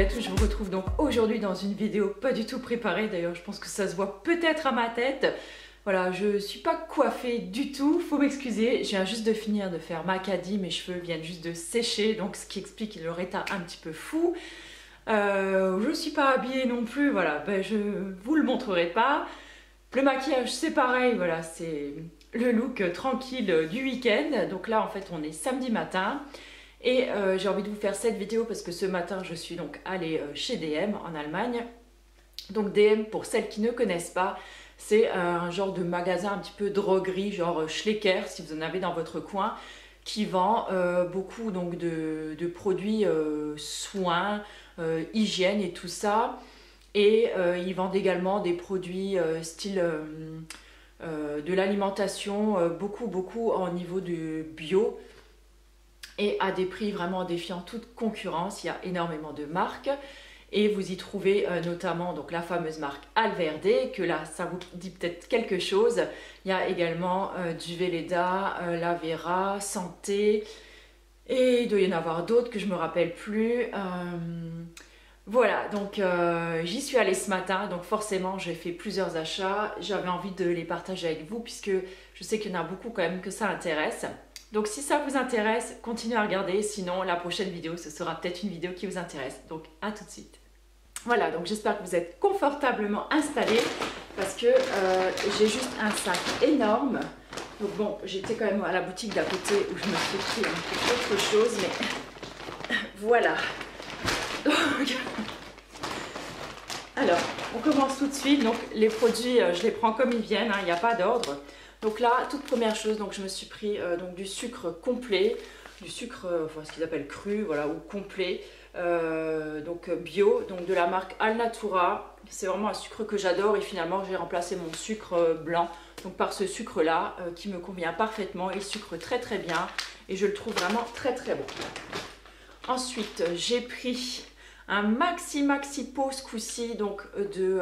tous, je vous retrouve donc aujourd'hui dans une vidéo pas du tout préparée. D'ailleurs, je pense que ça se voit peut-être à ma tête. Voilà, je suis pas coiffée du tout, faut m'excuser. Je viens juste de finir de faire ma cadie, mes cheveux viennent juste de sécher, donc ce qui explique leur état un petit peu fou. Je suis pas habillée non plus, voilà, ben, je vous le montrerai pas. Le maquillage c'est pareil, voilà, c'est le look tranquille du week-end. Donc là en fait on est samedi matin. Et j'ai envie de vous faire cette vidéo parce que ce matin je suis donc allée chez DM en Allemagne. Donc DM, pour celles qui ne connaissent pas, c'est un genre de magasin un petit peu droguerie, genre Schlecker si vous en avez dans votre coin, qui vend beaucoup donc de produits soins, hygiène et tout ça. Et ils vendent également des produits style de l'alimentation, beaucoup au niveau du bio. Et à des prix vraiment défiant toute concurrence. Il y a énormément de marques et vous y trouvez notamment donc la fameuse marque Alverde, que là ça vous dit peut-être quelque chose. Il y a également du Velleda, La Vera, Santé, et il doit y en avoir d'autres que je me rappelle plus. Voilà, donc j'y suis allée ce matin, donc forcément j'ai fait plusieurs achats. J'avais envie de les partager avec vous puisque je sais qu'il y en a beaucoup quand même que ça intéresse. Donc si ça vous intéresse, continuez à regarder, sinon la prochaine vidéo, ce sera peut-être une vidéo qui vous intéresse. Donc à tout de suite. Voilà, donc j'espère que vous êtes confortablement installés parce que j'ai juste un sac énorme. Donc bon, j'étais quand même à la boutique d'à côté où je me suis pris un peu autre chose, mais voilà. Donc, alors, on commence tout de suite. Donc les produits, je les prends comme ils viennent, hein, il n'y a pas d'ordre. Donc là, toute première chose, donc je me suis pris donc du sucre complet, du sucre, enfin ce qu'ils appellent cru, voilà, ou complet, donc bio, donc de la marque Alnatura. C'est vraiment un sucre que j'adore et finalement j'ai remplacé mon sucre blanc donc par ce sucre-là qui me convient parfaitement. Il sucre très très bien et je le trouve vraiment très très bon. Ensuite, j'ai pris un maxi pot ce coup-ci donc de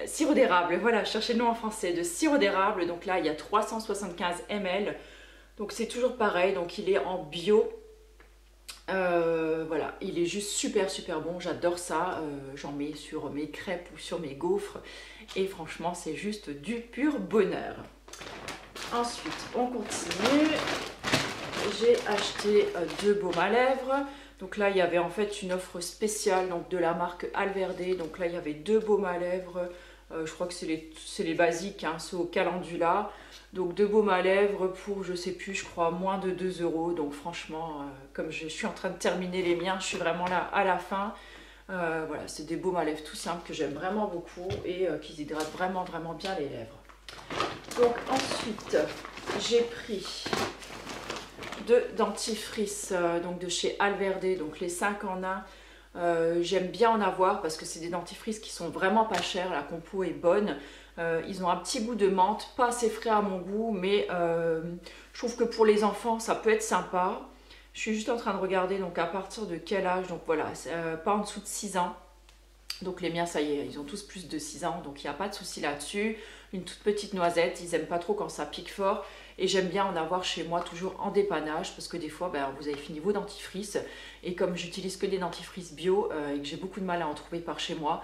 sirop d'érable, voilà, cherchez le nom en français, de sirop d'érable. Donc là il y a 375 ml, donc c'est toujours pareil, donc il est en bio. Voilà, il est juste super bon, j'adore ça. J'en mets sur mes crêpes ou sur mes gaufres et franchement c'est juste du pur bonheur. Ensuite on continue, j'ai acheté deux baumes à lèvres. Donc là il y avait en fait une offre spéciale donc de la marque Alverde. Donc là il y avait deux baumes à lèvres, je crois que c'est les basiques, hein, ceux au calendula. Donc deux baumes à lèvres pour, je sais plus, je crois moins de 2 €. Donc franchement, comme je suis en train de terminer les miens, je suis vraiment là à la fin. Voilà, c'est des baumes à lèvres tout simples que j'aime vraiment beaucoup et qui hydratent vraiment bien les lèvres. Donc ensuite, j'ai pris deux dentifrices donc de chez Alverde, donc les 5 en 1. J'aime bien en avoir parce que c'est des dentifrices qui sont vraiment pas chers, la compo est bonne. Ils ont un petit goût de menthe, pas assez frais à mon goût, mais je trouve que pour les enfants ça peut être sympa. Je suis juste en train de regarder donc à partir de quel âge, donc voilà, pas en dessous de 6 ans. Donc les miens ça y est, ils ont tous plus de 6 ans, donc il n'y a pas de souci là-dessus. Une toute petite noisette, ils n'aiment pas trop quand ça pique fort. Et j'aime bien en avoir chez moi toujours en dépannage parce que des fois ben, vous avez fini vos dentifrices. Et comme j'utilise que des dentifrices bio et que j'ai beaucoup de mal à en trouver par chez moi.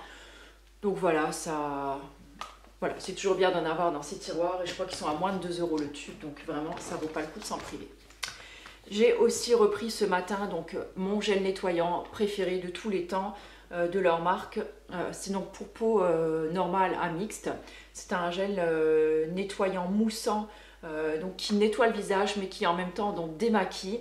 Donc voilà, voilà, c'est toujours bien d'en avoir dans ces tiroirs. Et je crois qu'ils sont à moins de 2 € le tube. Donc vraiment ça vaut pas le coup de s'en priver. J'ai aussi repris ce matin donc mon gel nettoyant préféré de tous les temps. De leur marque, c'est donc pour peau normale à mixte. C'est un gel nettoyant moussant donc qui nettoie le visage mais qui en même temps donc démaquille.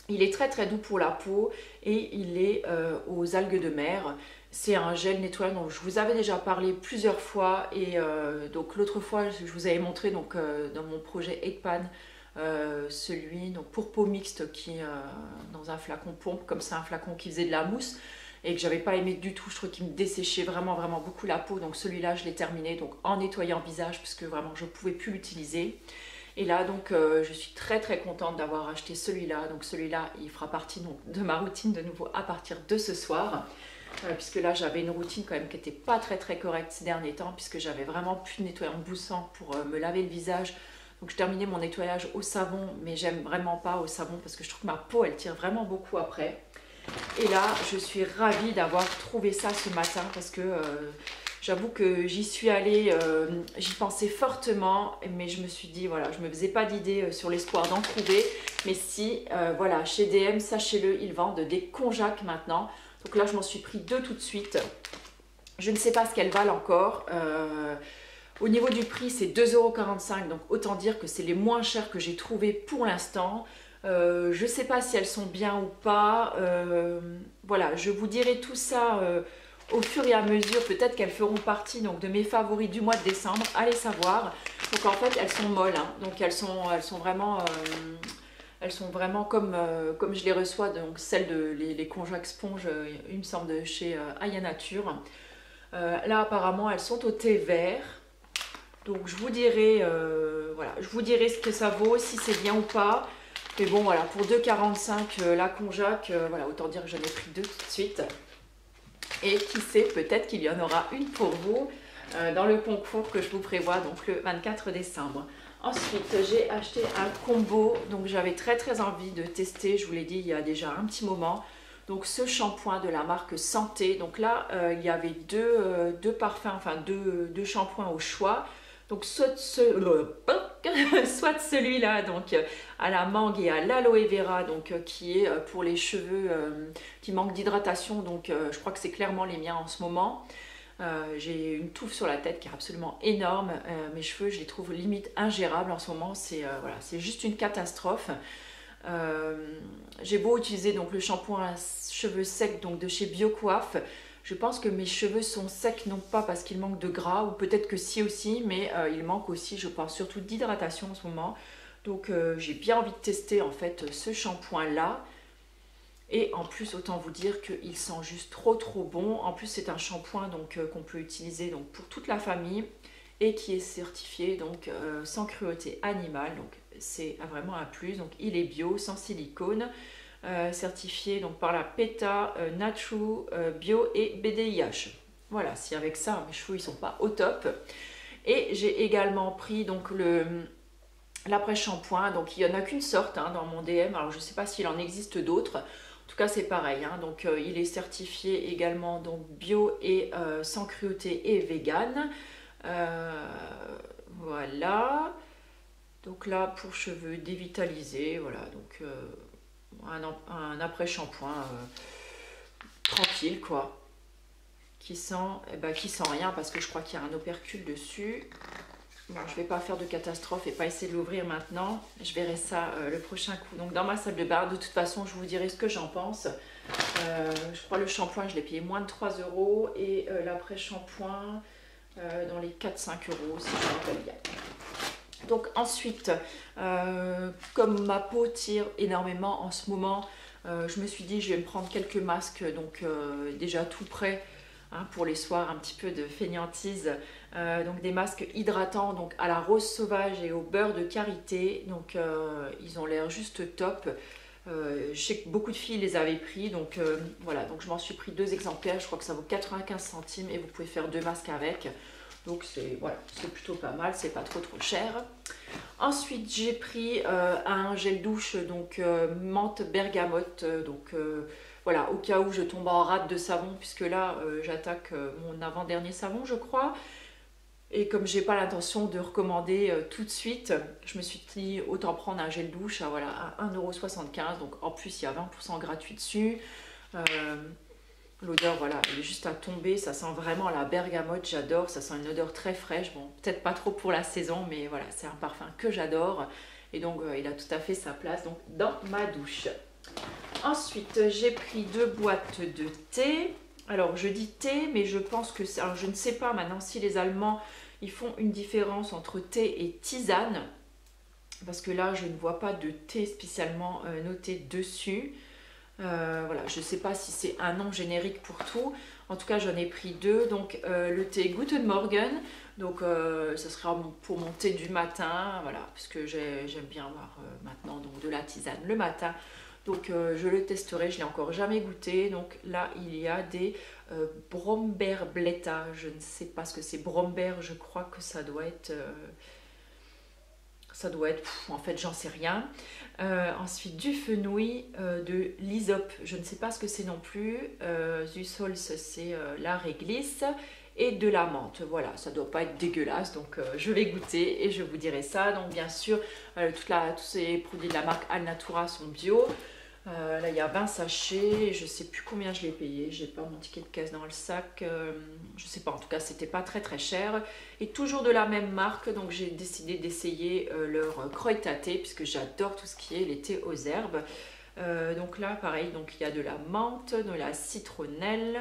Il est très doux pour la peau et il est aux algues de mer. C'est un gel nettoyant dont je vous avais déjà parlé plusieurs fois et donc l'autre fois je vous avais montré donc dans mon projet Egpan celui donc pour peau mixte qui dans un flacon pompe comme ça, un flacon qui faisait de la mousse et que j'avais pas aimé du tout. Je trouve qu'il me desséchait vraiment beaucoup la peau. Donc celui-là je l'ai terminé donc en nettoyant visage parce que vraiment je pouvais plus l'utiliser. Et là donc je suis très contente d'avoir acheté celui-là. Donc celui-là il fera partie donc, de ma routine de nouveau à partir de ce soir. Puisque là j'avais une routine quand même qui n'était pas très correcte ces derniers temps, puisque j'avais vraiment plus de nettoyant moussant pour me laver le visage. Donc je terminais mon nettoyage au savon, mais j'aime vraiment pas au savon parce que je trouve que ma peau elle tire vraiment beaucoup après. Et là, je suis ravie d'avoir trouvé ça ce matin parce que j'avoue que j'y suis allée, j'y pensais fortement, mais je me suis dit, voilà, je ne me faisais pas d'idée sur l'espoir d'en trouver. Mais si, voilà, chez DM, sachez-le, ils vendent des konjac maintenant. Donc là, je m'en suis pris 2 tout de suite. Je ne sais pas ce qu'elles valent encore. Au niveau du prix, c'est 2,45 €, donc autant dire que c'est les moins chers que j'ai trouvés pour l'instant. Je ne sais pas si elles sont bien ou pas. Voilà, je vous dirai tout ça au fur et à mesure. Peut-être qu'elles feront partie donc, de mes favoris du mois de décembre. Allez savoir. Donc en fait, elles sont molles. Hein. Donc elles sont vraiment... elles sont vraiment comme je les reçois, donc celles de les konjac sponge, il me semble, de chez Aya Nature. Là, apparemment, elles sont au thé vert. Donc, je vous dirai, voilà, je vous dirai ce que ça vaut, si c'est bien ou pas. Mais bon, voilà, pour 2,45 € la konjac, voilà, autant dire que j'en ai pris 2 tout de suite. Et qui sait, peut-être qu'il y en aura une pour vous dans le concours que je vous prévois, donc le 24 décembre. Ensuite, j'ai acheté un combo, donc j'avais très envie de tester, je vous l'ai dit il y a déjà un petit moment. Donc ce shampoing de la marque Santé, donc là il y avait deux parfums, enfin deux shampoings au choix. Donc soit celui-là donc à la mangue et à l'aloe vera, donc qui est pour les cheveux qui manquent d'hydratation, donc je crois que c'est clairement les miens en ce moment. J'ai une touffe sur la tête qui est absolument énorme. Mes cheveux, je les trouve limite ingérables en ce moment. C'est voilà, c'est juste une catastrophe. J'ai beau utiliser donc le shampoing à cheveux secs donc de chez Biocoiffe. Je pense que mes cheveux sont secs, non pas parce qu'ils manquent de gras, ou peut-être que si aussi, mais il manque aussi, je pense, surtout d'hydratation en ce moment. Donc j'ai bien envie de tester en fait ce shampoing là. Et en plus, autant vous dire qu'il sent juste trop bon. En plus, c'est un shampoing donc qu'on peut utiliser donc pour toute la famille et qui est certifié donc sans cruauté animale. Donc c'est vraiment un plus. Donc il est bio, sans silicone, certifié donc par la PETA, Natu, Bio et BDIH. Voilà, si avec ça mes cheveux ils sont pas au top. Et j'ai également pris donc l'après-shampoing. Donc il n'y en a qu'une sorte hein, dans mon DM. Alors je ne sais pas s'il en existe d'autres. En tout cas, c'est pareil. Hein. Donc, il est certifié également donc bio et sans cruauté et vegan. Voilà. Donc là, pour cheveux dévitalisés, voilà. Donc, un après-shampoing tranquille, quoi. Qui sent rien parce que je crois qu'il y a un opercule dessus. Bon, je ne vais pas faire de catastrophe et pas essayer de l'ouvrir maintenant. Je verrai ça le prochain coup. Donc dans ma salle de bain, de toute façon, je vous dirai ce que j'en pense. Je crois le shampoing, je l'ai payé moins de 3 € et l'après-shampoing dans les 4-5 € si je me rappelle bien. Donc ensuite, comme ma peau tire énormément en ce moment, je me suis dit je vais me prendre quelques masques donc déjà tout prêts. Hein, pour les soirs un petit peu de fainéantise, donc des masques hydratants donc à la rose sauvage et au beurre de karité, donc ils ont l'air juste top. Je sais que beaucoup de filles les avaient pris, donc voilà, donc je m'en suis pris 2 exemplaires, je crois que ça vaut 95 centimes et vous pouvez faire 2 masques avec, donc c'est voilà, c'est plutôt pas mal, c'est pas trop cher. Ensuite j'ai pris un gel douche donc menthe bergamote, donc voilà, au cas où je tombe en rate de savon, puisque là, j'attaque mon avant-dernier savon, je crois. Et comme j'ai pas l'intention de recommander tout de suite, je me suis dit autant prendre un gel douche voilà, à 1,75 €. Donc en plus, il y a 20% gratuit dessus. L'odeur, voilà, elle est juste à tomber. Ça sent vraiment la bergamote, j'adore. Ça sent une odeur très fraîche. Bon, peut-être pas trop pour la saison, mais voilà, c'est un parfum que j'adore. Et donc, il a tout à fait sa place donc, dans ma douche. Ensuite, j'ai pris 2 boîtes de thé. Alors, je dis thé, mais je pense que... Alors, je ne sais pas maintenant si les Allemands, ils font une différence entre thé et tisane. Parce que là, je ne vois pas de thé spécialement noté dessus. Voilà, je ne sais pas si c'est un nom générique pour tout. En tout cas, j'en ai pris 2. Donc, le thé Guten Morgen. Donc, ça sera pour mon thé du matin. Voilà, parce que j'aime bien avoir maintenant donc, de la tisane le matin. Donc je le testerai, je ne l'ai encore jamais goûté. Donc là il y a des Brombeerblätter, je ne sais pas ce que c'est, Brombeer, je crois que ça doit être ça doit être, en fait j'en sais rien. Ensuite du fenouil, de l'hysope, je ne sais pas ce que c'est non plus. Du sol, c'est la réglisse. Et de la menthe, voilà, ça doit pas être dégueulasse, donc je vais goûter et je vous dirai ça. Donc bien sûr, tous ces produits de la marque Alnatura sont bio. Là il y a 20 sachets, je sais plus combien je l'ai payé, j'ai pas mon ticket de caisse dans le sac, je sais pas, en tout cas c'était pas très cher. Et toujours de la même marque, donc j'ai décidé d'essayer leur Kräutertee, puisque j'adore tout ce qui est les thés aux herbes. Donc là pareil, donc il y a de la menthe, de la citronnelle,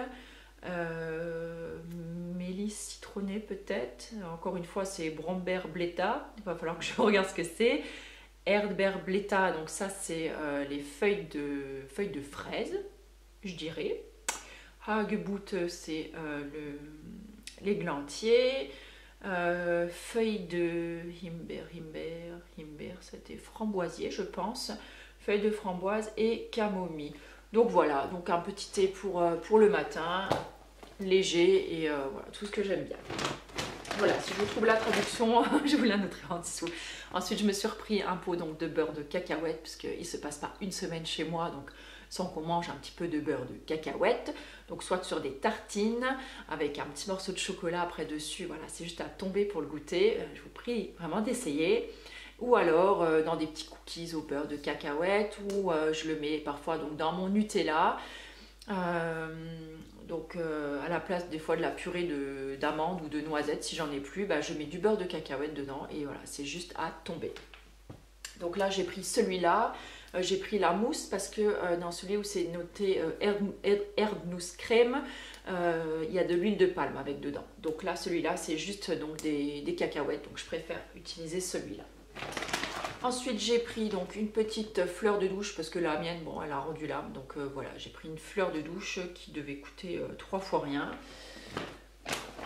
mélisse citronnée peut-être, encore une fois c'est Brombeerblätter, il va falloir que je regarde ce que c'est. Erdbeerblätter, donc ça c'est les feuilles de fraise, je dirais. Hagebutte, c'est l'églantier. Feuilles de himbeer, c'était framboisier je pense. Feuilles de framboise et camomille. Donc voilà, donc un petit thé pour le matin, léger et voilà, tout ce que j'aime bien. Voilà, si je vous trouve la traduction, je vous la noterai en dessous. Ensuite, je me suis repris un pot donc, de beurre de cacahuète, parce qu'il ne se passe pas une semaine chez moi, donc sans qu'on mange un petit peu de beurre de cacahuète. Donc soit sur des tartines, avec un petit morceau de chocolat après dessus, voilà, c'est juste à tomber pour le goûter. Je vous prie vraiment d'essayer. Ou alors dans des petits cookies au beurre de cacahuète, ou je le mets parfois donc, dans mon Nutella. Donc à la place des fois de la purée d'amandes ou de noisettes, si j'en ai plus, bah, je mets du beurre de cacahuète dedans et voilà, c'est juste à tomber. Donc là j'ai pris celui-là, j'ai pris la mousse parce que dans celui où c'est noté Erdnusscreme, il y a de l'huile de palme avec dedans. Donc là celui-là c'est juste donc des cacahuètes, donc je préfère utiliser celui-là. Ensuite j'ai pris donc une petite fleur de douche parce que la mienne, bon, elle a rendu l'âme, donc voilà, j'ai pris une fleur de douche qui devait coûter 3 fois rien.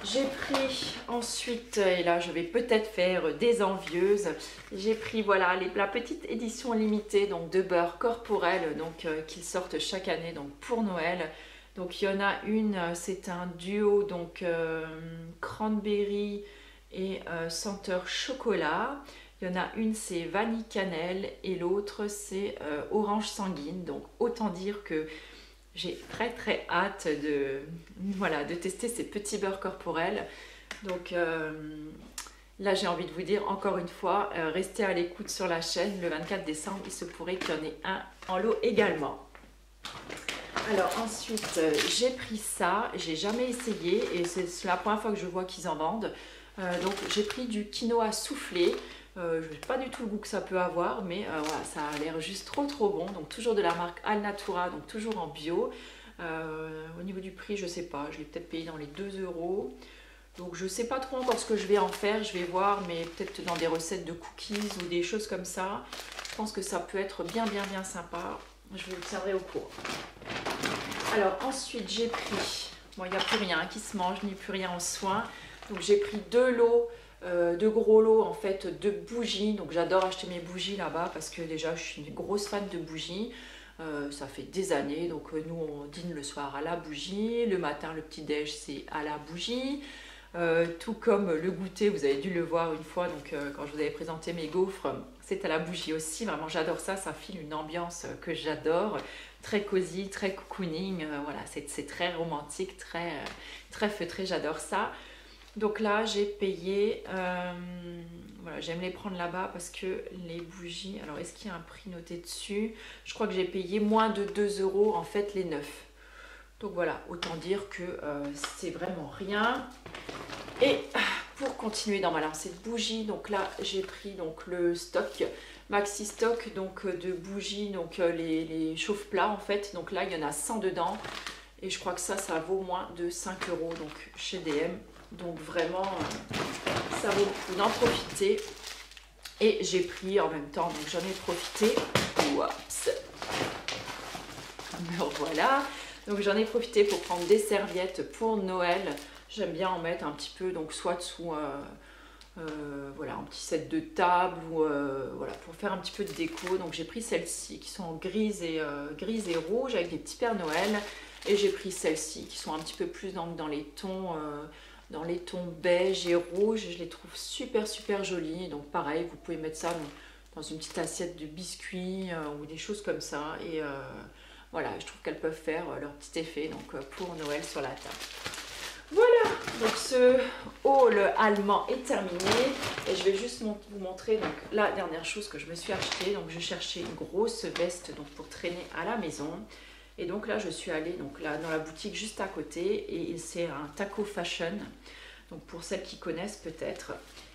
J'ai pris ensuite, et là je vais peut-être faire des envieuses, j'ai pris voilà la petite édition limitée donc de beurre corporel, donc qu'ils sortent chaque année donc pour Noël. Donc il y en a une, c'est un duo donc cranberry et senteur chocolat. Il y en a une c'est vanille cannelle et l'autre c'est orange sanguine. Donc autant dire que j'ai très hâte de tester ces petits beurres corporels. Donc là j'ai envie de vous dire encore une fois, restez à l'écoute sur la chaîne. Le 24 décembre il se pourrait qu'il y en ait un en lot également. Alors ensuite j'ai pris ça, j'ai jamais essayé et c'est la première fois que je vois qu'ils en vendent. Donc j'ai pris du quinoa soufflé. Je ne sais pas du tout le goût que ça peut avoir, mais voilà, ça a l'air juste trop bon. Donc toujours de la marque Alnatura, donc toujours en bio. Au niveau du prix, je sais pas, je l'ai peut-être payé dans les 2 €. Donc je sais pas trop encore ce que je vais en faire, je vais voir, mais peut-être dans des recettes de cookies ou des choses comme ça. Je pense que ça peut être bien sympa. Je vous tiendrai au courant. Alors ensuite j'ai pris, bon il n'y a plus rien qui se mange, ni plus rien en soin. Donc j'ai pris 2 lots. De gros lots en fait de bougies, donc j'adore acheter mes bougies là-bas parce que déjà je suis une grosse fan de bougies, ça fait des années, donc nous on dîne le soir à la bougie, le matin le petit déj c'est à la bougie, tout comme le goûter, vous avez dû le voir une fois, donc quand je vous avais présenté mes gaufres, c'est à la bougie aussi, vraiment j'adore ça, ça file une ambiance que j'adore, très cosy, très cocooning, voilà, c'est très romantique, très feutré, j'adore ça. Donc là j'ai payé, voilà, j'aime les prendre là-bas parce que les bougies, alors est-ce qu'il y a un prix noté dessus? Je crois que j'ai payé moins de 2 € en fait les neufs. Donc voilà, autant dire que c'est vraiment rien. Et pour continuer dans ma lancée de bougies, donc là j'ai pris donc le stock, maxi stock donc de bougies, donc les chauffe-plats en fait. Donc là il y en a 100 dedans et je crois que ça vaut moins de 5 € donc chez DM. Donc vraiment, ça vaut le coup d'en profiter. Et j'ai pris en même temps, donc j'en ai profité. Oups. Me revoilà. Donc j'en ai profité pour prendre des serviettes pour Noël. J'aime bien en mettre un petit peu, donc soit sous voilà, un petit set de table ou voilà, pour faire un petit peu de déco. Donc j'ai pris celles-ci qui sont en grise et rouge avec des petits Pères Noël. Et j'ai pris celles-ci qui sont un petit peu plus dans les tons dans les tons beige et rouge. Je les trouve super jolies. Donc pareil, vous pouvez mettre ça dans une petite assiette de biscuits ou des choses comme ça. Et voilà, je trouve qu'elles peuvent faire leur petit effet donc, pour Noël sur la table. Voilà, donc ce haul allemand est terminé et je vais juste vous montrer donc, la dernière chose que je me suis achetée. Donc je cherchais une grosse veste donc, pour traîner à la maison. Et donc là je suis allée donc, là, dans la boutique juste à côté et c'est un Taco Fashion, donc pour celles qui connaissent peut-être.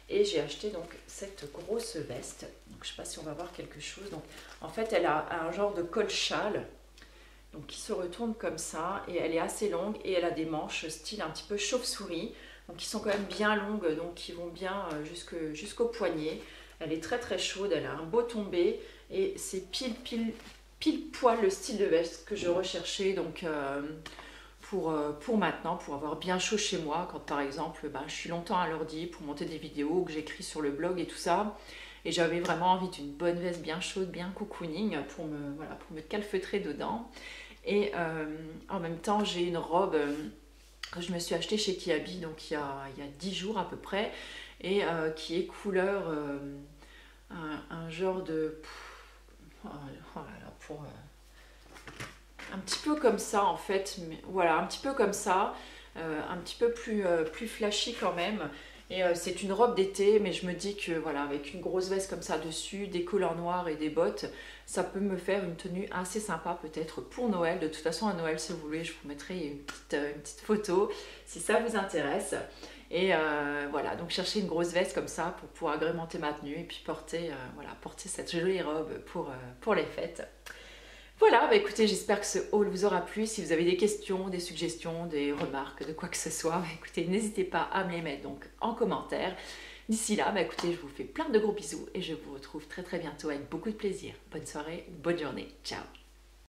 Et j'ai acheté donc cette grosse veste. Donc je ne sais pas si on va voir quelque chose. Donc, en fait elle a un genre de col châle. Donc qui se retourne comme ça et elle est assez longue et elle a des manches style un petit peu chauve-souris, donc qui sont quand même bien longues, donc qui vont bien jusqu'au poignet. Elle est très chaude, elle a un beau tombé et c'est pile poil le style de veste que je recherchais donc pour maintenant, pour avoir bien chaud chez moi quand par exemple je suis longtemps à l'ordi pour monter des vidéos que j'écris sur le blog et tout ça. Et j'avais vraiment envie d'une bonne veste bien chaude, bien cocooning pour me calfeutrer dedans. Et en même temps, j'ai une robe que je me suis achetée chez Kiabi donc il y a 10 jours à peu près. Et qui est couleur, un genre de... Oh là là, pour... un petit peu comme ça en fait. Mais, voilà, un petit peu comme ça. Un petit peu plus flashy quand même. Et c'est une robe d'été, mais je me dis que voilà, avec une grosse veste comme ça dessus, des collants noirs et des bottes, ça peut me faire une tenue assez sympa peut-être pour Noël. De toute façon à Noël, si vous voulez, je vous mettrai une petite photo si ça vous intéresse. Et voilà, donc chercher une grosse veste comme ça pour pouvoir agrémenter ma tenue et puis porter cette jolie robe pour les fêtes. Voilà, bah écoutez, j'espère que ce haul vous aura plu. Si vous avez des questions, des suggestions, des remarques, de quoi que ce soit, bah écoutez, n'hésitez pas à me les mettre donc en commentaire. D'ici là, bah écoutez, je vous fais plein de gros bisous et je vous retrouve très bientôt avec beaucoup de plaisir. Bonne soirée, bonne journée, ciao!